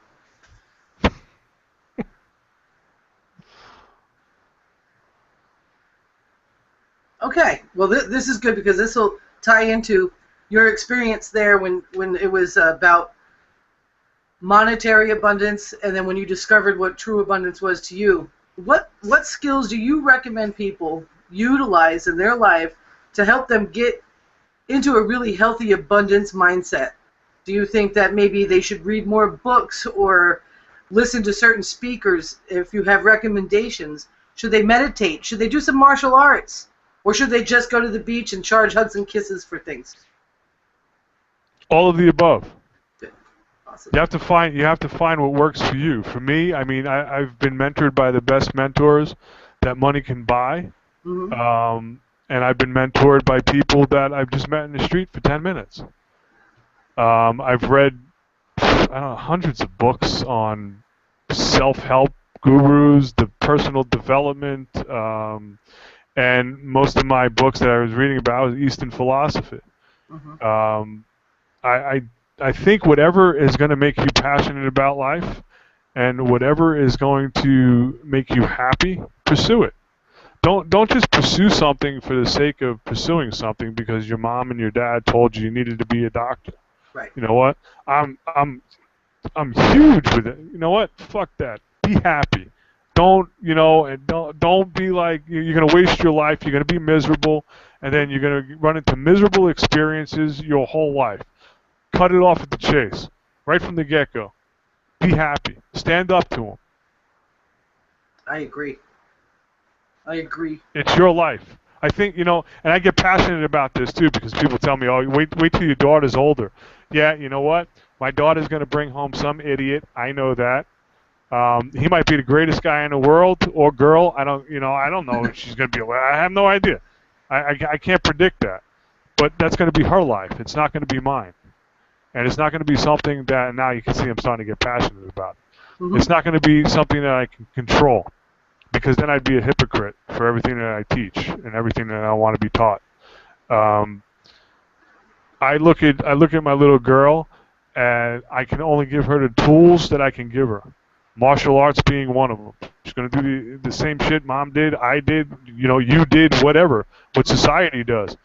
Speaker 2: Okay, well, this is good, because this will tie into your experience there when it was about monetary abundance, and then when you discovered what true abundance was to you. What skills do you recommend people utilize in their life to help them get into a really healthy abundance mindset? Do you think that maybe they should read more books or listen to certain speakers? If you have recommendations, should they meditate? Should they do some martial arts? Or should they just go to the beach and charge hugs and kisses for things?
Speaker 1: All of the above.
Speaker 2: Good. Awesome.
Speaker 1: You have to find what works for you. For me, I've been mentored by the best mentors that money can buy. And I've been mentored by people that I've just met in the street for 10 minutes. I've read, hundreds of books on self-help gurus, the personal development, and most of my books that I was reading about was Eastern philosophy. I think whatever is going to make you passionate about life, and whatever is going to make you happy, pursue it. Don't just pursue something for the sake of pursuing something because your mom and your dad told you needed to be a doctor.
Speaker 2: Right.
Speaker 1: You know what? I'm I'm huge with it. You know what? Fuck that. Be happy. Don't, and don't be like you're gonna waste your life. You're gonna be miserable, and then you're gonna run into miserable experiences your whole life. Cut it off at the chase, right from the get-go. Be happy. Stand up to them.
Speaker 2: I agree. I agree.
Speaker 1: It's your life. I think, and I get passionate about this too because people tell me, oh, wait till your daughter's older. Yeah, you know what? My daughter's going to bring home some idiot. I know that. He might be the greatest guy in the world or girl. I don't know if she's going to be. I have no idea. I can't predict that. But that's going to be her life. It's not going to be mine. And it's not going to be something that, now you can see I'm starting to get passionate about.
Speaker 2: Mm-hmm.
Speaker 1: It's not going to be something that I can control, because then I'd be a hypocrite for everything that I teach and everything that I want to be taught. I look at my little girl, and I can only give her the tools that I can give her. Martial arts being one of them. She's going to do the same shit Mom did, I did, you did, whatever, what society does.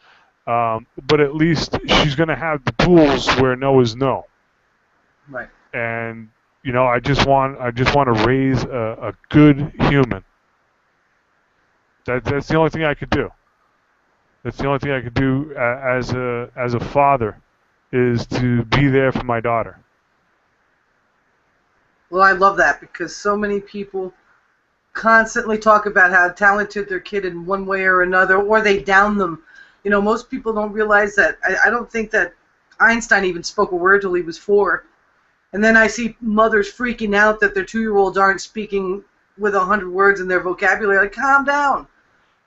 Speaker 1: But at least she's going to have the tools where no is no.
Speaker 2: Right.
Speaker 1: And I just want to raise a good human. That's the only thing I could do. That's the only thing I could do as a father, is to be there for my daughter.
Speaker 2: Well, I love that, because so many people constantly talk about how talented their kid in one way or another, or they down them. Most people don't realize that. I don't think that Einstein even spoke a word till he was 4. And then I see mothers freaking out that their 2-year-olds aren't speaking with 100 words in their vocabulary. Like, calm down.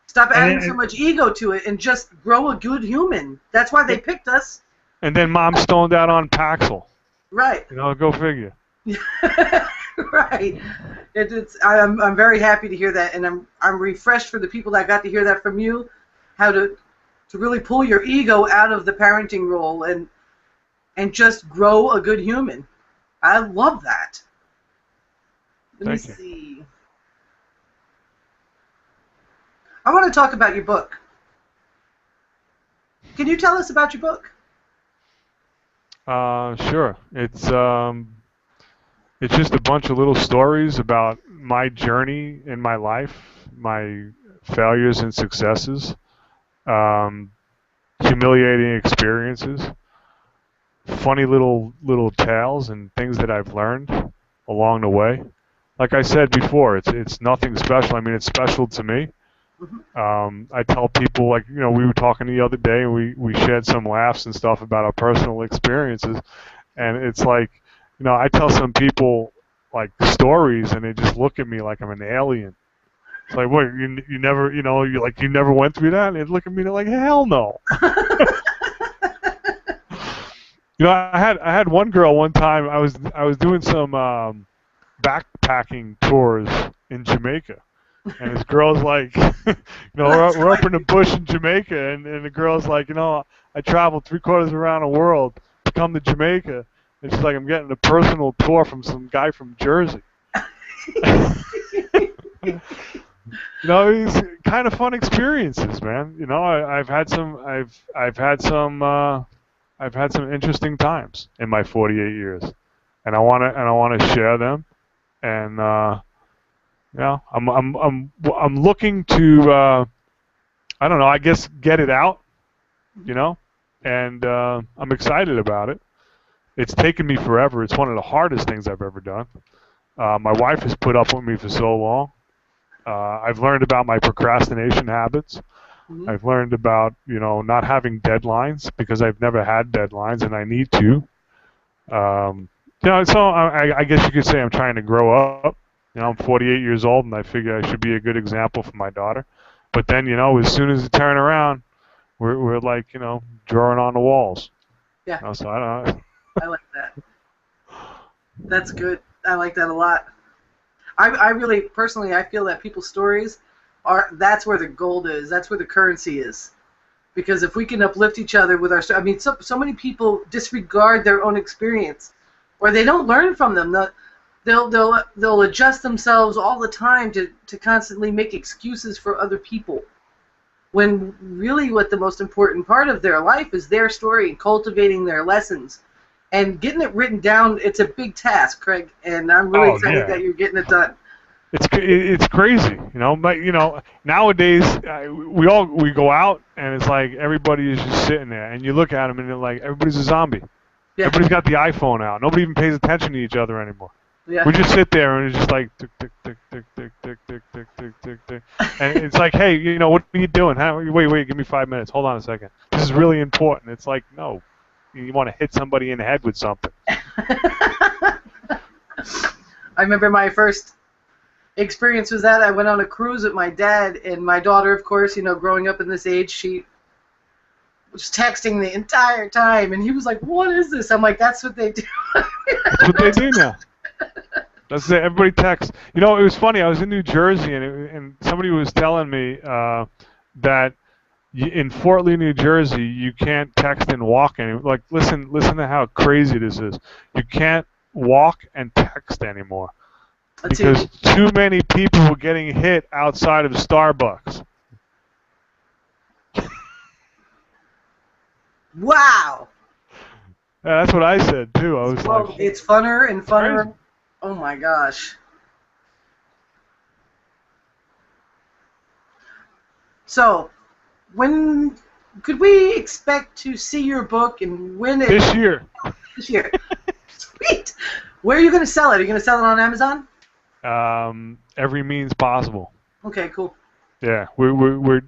Speaker 2: Stop adding so much ego to it and just grow a good human. That's why they picked us.
Speaker 1: And then Mom stoned out on Paxil.
Speaker 2: Right.
Speaker 1: Go figure.
Speaker 2: Right. I'm very happy to hear that, and I'm refreshed for the people that got to hear that from you, how to really pull your ego out of the parenting role and just grow a good human. I love that. Let me see. I want to talk about your book. Can you tell us about your book?
Speaker 1: Sure. It's just a bunch of little stories about my journey in my life, my failures and successes, humiliating experiences, funny little tales and things that I've learned along the way. Like I said before, it's nothing special. I mean, it's special to me. I tell people, like, we were talking the other day, and we shared some laughs and stuff about our personal experiences, and it's like, I tell some people like stories, and they just look at me like I'm an alien. It's like, what, you never, you never went through that? And they look at me, they're like, hell no. I had one girl one time. I was doing some backpacking tours in Jamaica. And this girl's like, we're up in the bush in Jamaica, and the girl's like, I traveled 3/4 around the world to come to Jamaica, and she's like, I'm getting a personal tour from some guy from Jersey. These kind of fun experiences, man. I've had some interesting times in my 48 years, and I want to share them, and I'm looking to I don't know, I guess get it out, and I'm excited about it. It's taken me forever. It's one of the hardest things I've ever done. My wife has put up with me for so long. I've learned about my procrastination habits. Mm-hmm. I've learned about, not having deadlines, because I've never had deadlines, and I need to. So I guess you could say I'm trying to grow up. I'm 48 years old, and I figure I should be a good example for my daughter. But then, as soon as you turn around, we're like, drawing on the walls.
Speaker 2: Yeah.
Speaker 1: So I don't know.
Speaker 2: I like that. That's good. I like that a lot. I really, personally, I feel that people's stories that's where the gold is. That's where the currency is. Because if we can uplift each other with our story, I mean, so many people disregard their own experience, or they don't learn from them. They'll adjust themselves all the time to constantly make excuses for other people, when really what the most important part of their life is their story and cultivating their lessons And getting it written down, it's a big task, Craig. And I'm really excited that you're getting it done.
Speaker 1: It's crazy, But nowadays we go out and it's like everybody is just sitting there, and you look at them and they're like everybody's a zombie. Yeah. Everybody's got the iPhone out. Nobody even pays attention to each other anymore. Yeah. We just sit there and it's just like tick tick tick tick tick tick tick tick tick tick tick, and it's like, hey, what are you doing? Wait, give me 5 minutes. Hold on a second. This is really important. It's like, no, you want to hit somebody in the head with something.
Speaker 2: I remember my first experience was that I went on a cruise with my dad, and my daughter, of course, growing up in this age, she was texting the entire time, and he was like, what is this? I'm like, that's what they do.
Speaker 1: That's what they do now. That's it. Everybody texts. It was funny. I was in New Jersey, and somebody was telling me that in Fort Lee, New Jersey, you can't text and walk anymore. Like, listen to how crazy this is. You can't walk and text anymore. Because too many people were getting hit outside of Starbucks.
Speaker 2: Wow.
Speaker 1: Yeah, that's what I said too. I was like,
Speaker 2: it's funner and funner. Crazy. Oh my gosh. So, when could we expect to see your book, and when it?
Speaker 1: This year.
Speaker 2: This year. Sweet. Where are you going to sell it? Are you going to sell it on Amazon?
Speaker 1: Every means possible.
Speaker 2: Okay, cool.
Speaker 1: Yeah, we're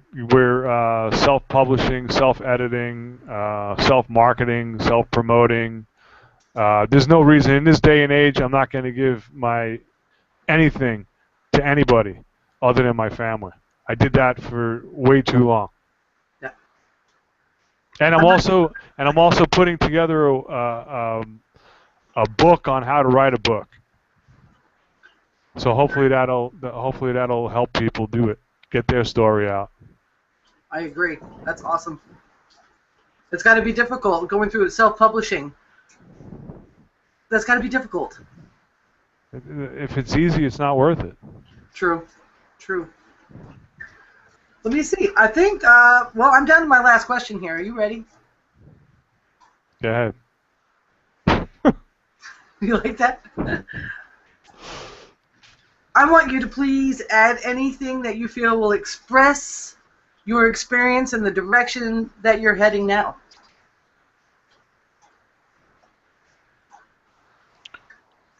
Speaker 1: self-publishing, self-editing, self-marketing, self-promoting. There's no reason in this day and age I'm not going to give anything to anybody other than my family. I did that for way too long.
Speaker 2: Yeah.
Speaker 1: And I'm also putting together a book on how to write a book. So hopefully that'll help people do it, get their story out.
Speaker 2: I agree. That's awesome. It's got to be difficult going through self-publishing. That's got to be difficult.
Speaker 1: If it's easy, it's not worth it.
Speaker 2: True. Let me see. I think, I'm down to my last question here. Are you ready?
Speaker 1: Go ahead.
Speaker 2: You like that? I want you to please add anything that you feel will express your experience and the direction that you're heading now.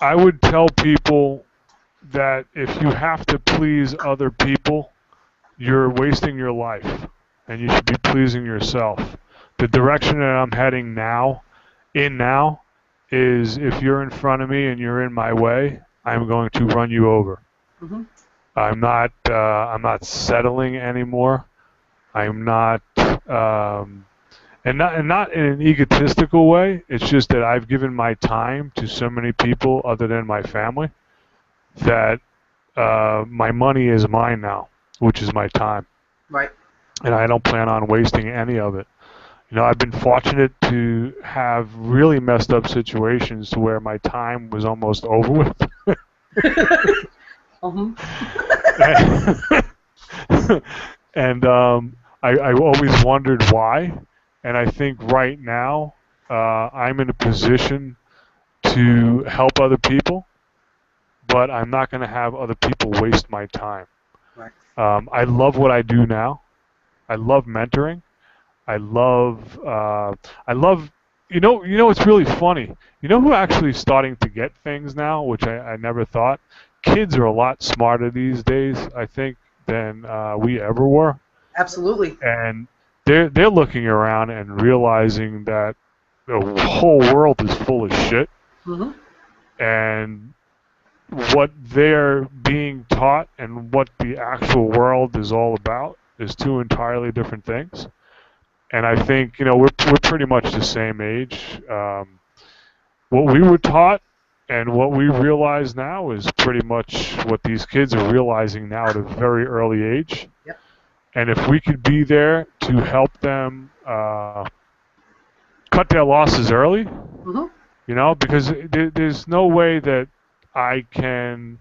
Speaker 1: I would tell people that if you have to please other people, you're wasting your life, and you should be pleasing yourself. The direction that I'm heading now is if you're in front of me and you're in my way, I'm going to run you over. Mm-hmm. I'm not settling anymore. I'm not, and not in an egotistical way. It's just that I've given my time to so many people other than my family that my money is mine now, which is my time.
Speaker 2: Right.
Speaker 1: And I don't plan on wasting any of it. I've been fortunate to have really messed up situations to where my time was almost over with. And I always wondered why, and I think right now I'm in a position to help other people, but I'm not going to have other people waste my time.
Speaker 2: Right.
Speaker 1: I love what I do now. I love mentoring. I love it's really funny. Who actually is starting to get things now, which I never thought? Kids are a lot smarter these days, I think, than we ever were.
Speaker 2: Absolutely.
Speaker 1: And they're looking around and realizing that the whole world is full of shit. Mm-hmm. And what they're being taught and what the actual world is all about is two entirely different things. And I think, we're pretty much the same age. What we were taught and what we realize now is pretty much what these kids are realizing now at a very early age.
Speaker 2: Yep.
Speaker 1: And if we could be there to help them cut their losses early, mm-hmm. Because there's no way that I can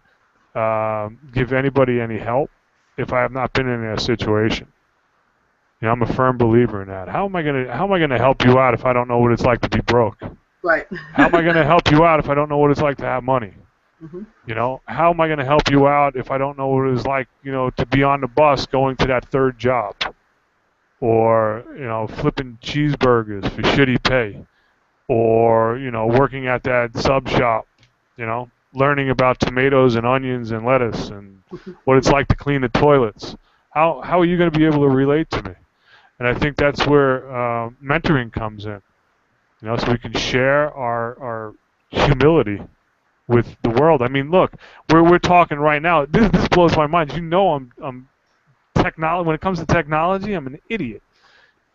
Speaker 1: give anybody any help if I have not been in their situation. I'm a firm believer in that. How am I gonna help you out if I don't know what it's like to be broke?
Speaker 2: Right.
Speaker 1: How am I going to help you out if I don't know what it's like to have money?
Speaker 2: Hmm.
Speaker 1: You know, how am I going to help you out if I don't know what it is like, you know, to be on the bus going to that third job, or, you know, flipping cheeseburgers for shitty pay, or, you know, working at that sub shop, you know, learning about tomatoes and onions and lettuce and what it's like to clean the toilets. How are you going to be able to relate to me? And I think that's where mentoring comes in, you know, so we can share our humility with the world. I mean, look, we're talking right now. This blows my mind. You know, I'm technology. When it comes to technology, I'm an idiot,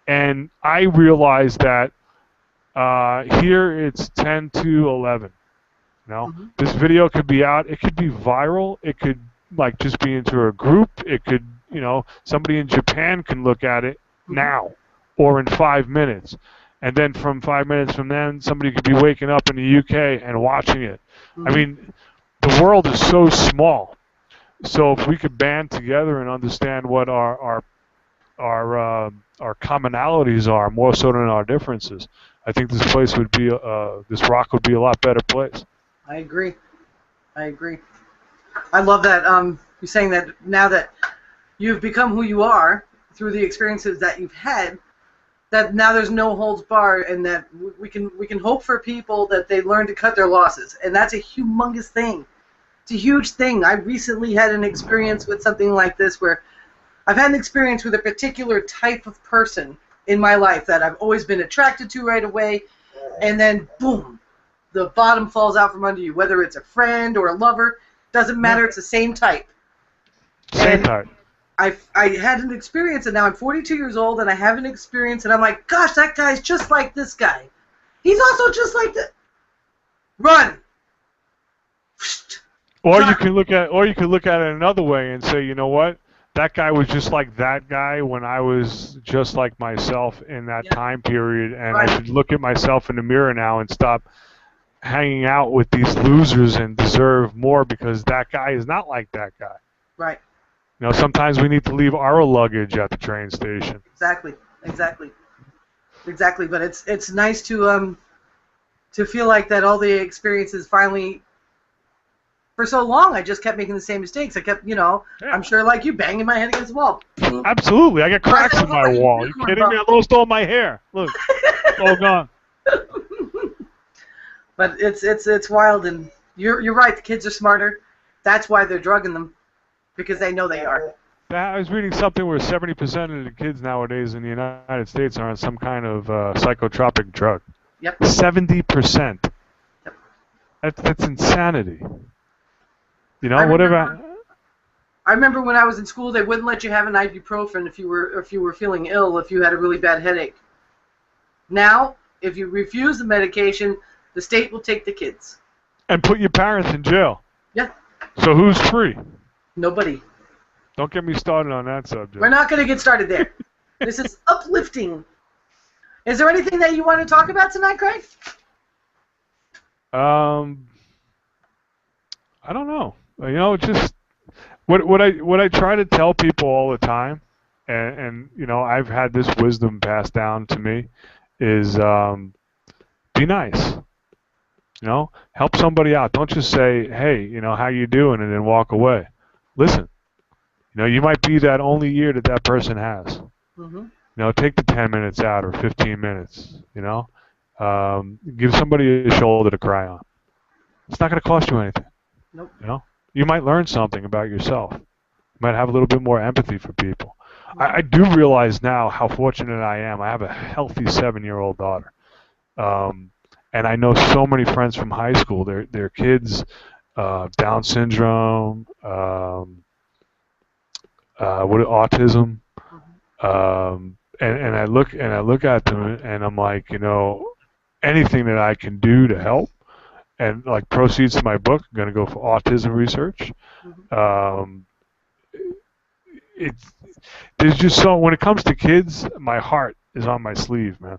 Speaker 1: and I realize that here it's 10 to 11. You know,
Speaker 2: Hmm.
Speaker 1: this video could be out. It could be viral. It could like just be into a group. It could, you know, somebody in Japan can look at it
Speaker 2: Hmm.
Speaker 1: now or in 5 minutes. And then from 5 minutes from then, somebody could be waking up in the UK and watching it. I
Speaker 2: Hmm.
Speaker 1: mean, the world is so small. So if we could band together and understand what our commonalities are more so than our differences, I think this place would be this rock would be a lot better place.
Speaker 2: I agree. I agree. I love that you're saying that now that you've become who you are through the experiences that you've had, that now there's no holds barred, and that we can hope for people that they learn to cut their losses, and that's a humongous thing. It's a huge thing. I recently had an experience with something like this where I've had an experience with a particular type of person in my life that I've always been attracted to right away, and then boom, the bottom falls out from under you, whether it's a friend or a lover, doesn't
Speaker 1: Yeah.
Speaker 2: matter, it's the same type.
Speaker 1: Same
Speaker 2: And
Speaker 1: type.
Speaker 2: I had an experience, and now I'm 42 years old, and I have an experience, and I'm like, gosh, that guy's just like this guy. He's also just like the run.
Speaker 1: Or you
Speaker 2: Done.
Speaker 1: can look at it another way and say, you know what? That guy was just like that guy when I was just like myself in that
Speaker 2: Yeah,
Speaker 1: time period, and I
Speaker 2: right,
Speaker 1: should look at myself in the mirror now and stop hanging out with these losers and deserve more because that guy is not like that guy.
Speaker 2: right.
Speaker 1: You know, sometimes we need to leave our luggage at the train station.
Speaker 2: Exactly, exactly, exactly. But it's nice to feel like that all the experiences finally. For so long, I just kept making the same mistakes. I kept,
Speaker 1: Yeah,
Speaker 2: I'm sure like you, banging my head against the wall.
Speaker 1: absolutely. I got
Speaker 2: I
Speaker 1: cracks
Speaker 2: sound
Speaker 1: in my
Speaker 2: like a
Speaker 1: wall. You
Speaker 2: unicorn,
Speaker 1: kidding me? I lost all my hair. Look, it's all gone.
Speaker 2: But it's wild, and you're right. The kids are smarter. That's why they're drugging them, because they know they are.
Speaker 1: I was reading something where 70% of the kids nowadays in the United States are on some kind of psychotropic drug.
Speaker 2: Yep.
Speaker 1: 70%.
Speaker 2: Yep.
Speaker 1: That's insanity. You
Speaker 2: I
Speaker 1: know,
Speaker 2: remember.
Speaker 1: whatever.
Speaker 2: I remember when I was in school, they wouldn't let you have an ibuprofen if you were feeling ill, if you had a really bad headache. Now, if you refuse the medication, the state will take the kids.
Speaker 1: And put your parents in jail.
Speaker 2: Yeah.
Speaker 1: So who's free?
Speaker 2: Nobody.
Speaker 1: Don't get me started on that subject.
Speaker 2: We're not going to get started there. This is uplifting. Is there anything that you want to talk about tonight, Craig?
Speaker 1: I don't know. You know, just what I try to tell people all the time, and you know, I've had this wisdom passed down to me, is be nice. You know, help somebody out. Don't just say, "Hey, you know, how you doing," and then walk away. Listen. You know, you might be that only ear that that person has.
Speaker 2: Mm-hmm.
Speaker 1: You know, take the 10 minutes out or 15 minutes. You know, give somebody a shoulder to cry on. It's not going to cost you anything.
Speaker 2: Nope.
Speaker 1: You know, you might learn something about yourself. You might have a little bit more empathy for people. I do realize now how fortunate I am. I have a healthy 7-year-old daughter, and I know so many friends from high school. Their kids, Down syndrome, what autism, and I look at them and I'm like, you know, anything that I can do to help, and like proceeds to my book, I'm gonna go for autism research.
Speaker 2: Mm-hmm.
Speaker 1: Um, it's there's just so when it comes to kids, my heart is on my sleeve, man,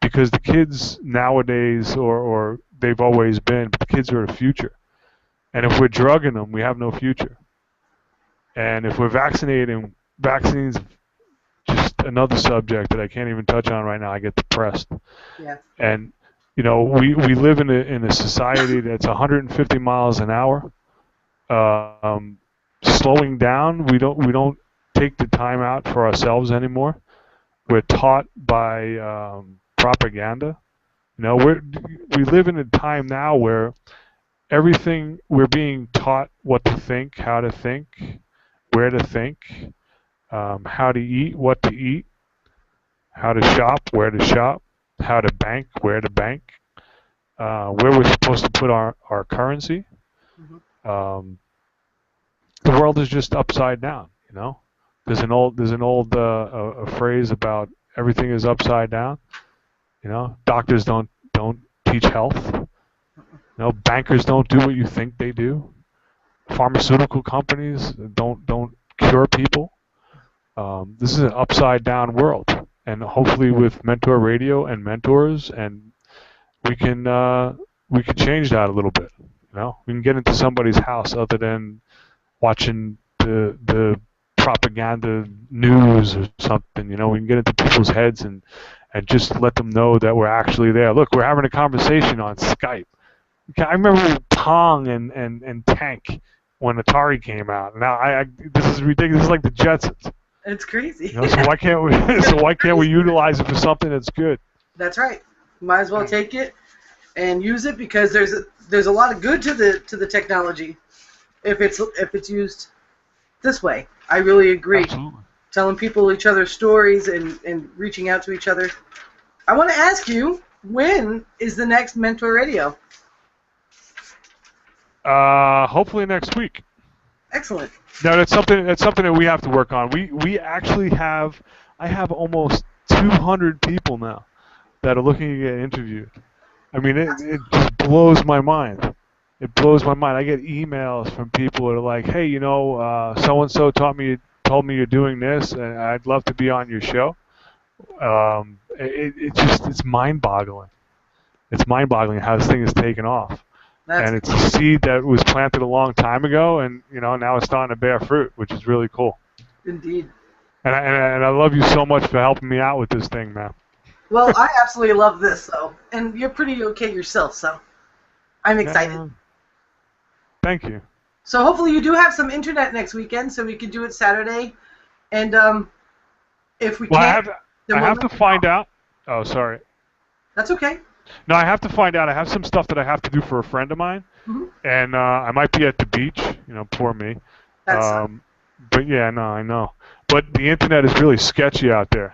Speaker 1: because the kids nowadays, or they've always been, but the kids are the future, and if we're drugging them, we have no future. And if we're vaccinating, vaccines, just another subject that I can't even touch on right now. I get depressed.
Speaker 2: Yeah.
Speaker 1: And, we live in a society that's 150 miles an hour. Slowing down, we don't take the time out for ourselves anymore. We're taught by propaganda. We live in a time now where everything we're being taught what to think, how to think, where to think, how to eat, what to eat, how to shop, where to shop, how to bank, where to bank, where we're supposed to put our currency.
Speaker 2: Mm-hmm.
Speaker 1: The world is just upside down. There's an old a phrase about everything is upside down. Doctors don't teach health. Bankers don't do what you think they do. Pharmaceutical companies don't cure people. This is an upside down world, and hopefully with Mentor Radio and mentors, and we can change that a little bit. We can get into somebody's house other than watching the propaganda news or something. We can get into people's heads and just let them know that we're actually there. Look, we're having a conversation on Skype. I remember Pong and Tank when Atari came out. Now this is ridiculous. This is like the Jetsons.
Speaker 2: It's crazy.
Speaker 1: So why can't we? So why can't we utilize it for something that's good?
Speaker 2: That's right. Might as well take it and use it, because there's a lot of good to the technology if it's used this way. I really agree.
Speaker 1: Absolutely.
Speaker 2: Telling people each other's stories and reaching out to each other. I want to ask you, when is the next Mentor Radio?
Speaker 1: Hopefully next week.
Speaker 2: Excellent.
Speaker 1: No, that's something that we have to work on. We actually I have almost 200 people now that are looking to get interviewed. I mean, it just blows my mind. It blows my mind. I get emails from people that are like, hey, so and so told me you're doing this, and I'd love to be on your show. It's mind-boggling. It's mind-boggling how this thing has taken off. And it's a seed that was planted a long time ago, and now it's starting to bear fruit, which is really cool.
Speaker 2: Indeed.
Speaker 1: And I love you so much for helping me out with this thing, man.
Speaker 2: Well, I absolutely love this, though, and you're pretty okay yourself, so I'm excited.
Speaker 1: Thank you.
Speaker 2: So hopefully you do have some internet next weekend, so we could do it Saturday, and if we can't,
Speaker 1: I have to find out. Oh, sorry.
Speaker 2: That's okay.
Speaker 1: No, I have to find out. I have some stuff that I have to do for a friend of mine, and I might be at the beach. Poor me. But yeah, no, I know. But the internet is really sketchy out there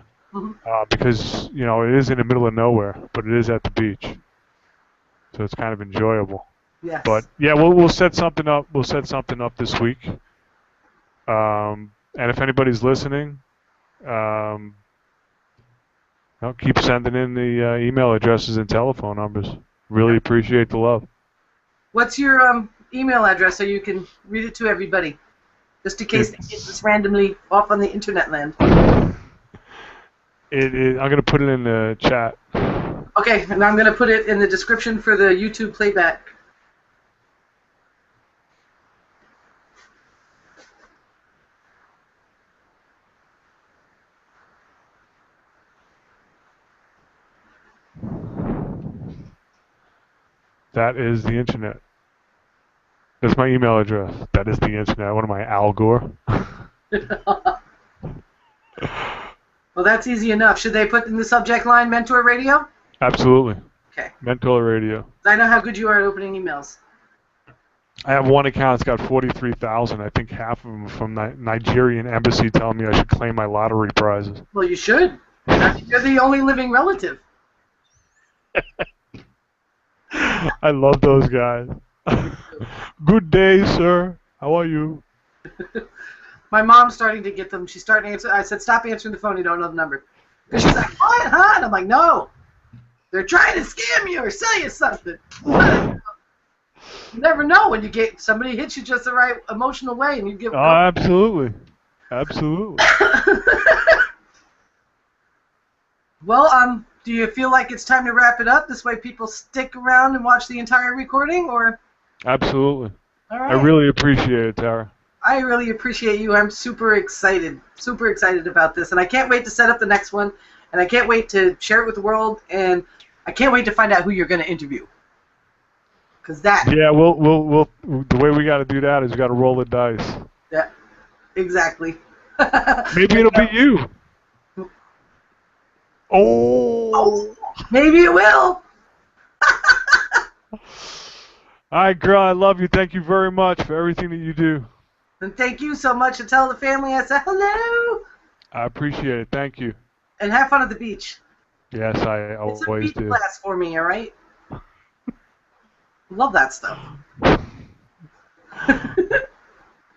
Speaker 1: because it is in the middle of nowhere, but it is at the beach, so it's kind of enjoyable.
Speaker 2: Yes.
Speaker 1: But yeah, we'll set something up. We'll set something up this week. And if anybody's listening, keep sending in the email addresses and telephone numbers. Really appreciate the love.
Speaker 2: What's your email address so you can read it to everybody, just in case they get this randomly off on the internet land?
Speaker 1: I'm going to put it in the chat.
Speaker 2: Okay, and I'm going to put it in the description for the YouTube playback.
Speaker 1: That is the internet. That's my email address. That is the internet. What am I, Al Gore?
Speaker 2: Well, that's easy enough. Should they put in the subject line Mentor Radio?
Speaker 1: Absolutely.
Speaker 2: Okay.
Speaker 1: Mentor Radio.
Speaker 2: I know how good you are at opening emails.
Speaker 1: I have one account that's got 43,000. I think half of them from the Nigerian embassy telling me I should claim my lottery prizes.
Speaker 2: Well, you should. You're the only living relative.
Speaker 1: I love those guys. Good day, sir. How are you?
Speaker 2: My mom's starting to get them. She's starting to answer. I said, stop answering the phone. You don't know the number. Because she's like, what, huh? And I'm like, no. They're trying to scam you or sell you something. You never know when you get somebody hits you just the right emotional way and you give.
Speaker 1: Oh, absolutely. Absolutely.
Speaker 2: Well, do you feel like it's time to wrap it up? This way people stick around and watch the entire recording, or?
Speaker 1: Absolutely.
Speaker 2: All right.
Speaker 1: I really appreciate it, Tara.
Speaker 2: I really appreciate you. I'm super excited about this, and I can't wait to set up the next one, and I can't wait to share it with the world. And I can't wait to find out who you're going to interview. Because that.
Speaker 1: Yeah, we'll. The way we got to do that is we got to roll the dice.
Speaker 2: Yeah, exactly.
Speaker 1: Maybe it'll be you.
Speaker 2: Oh, maybe it will.
Speaker 1: All right, girl, I love you. Thank you very much for everything that you do.
Speaker 2: And thank you so much. And tell the family I said hello.
Speaker 1: I appreciate it. Thank you.
Speaker 2: And have fun at the beach.
Speaker 1: Yes, I
Speaker 2: It's a
Speaker 1: always
Speaker 2: beach
Speaker 1: do.
Speaker 2: class for me, all right? Love that stuff.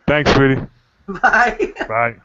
Speaker 1: Thanks, sweetie.
Speaker 2: Bye.
Speaker 1: Bye.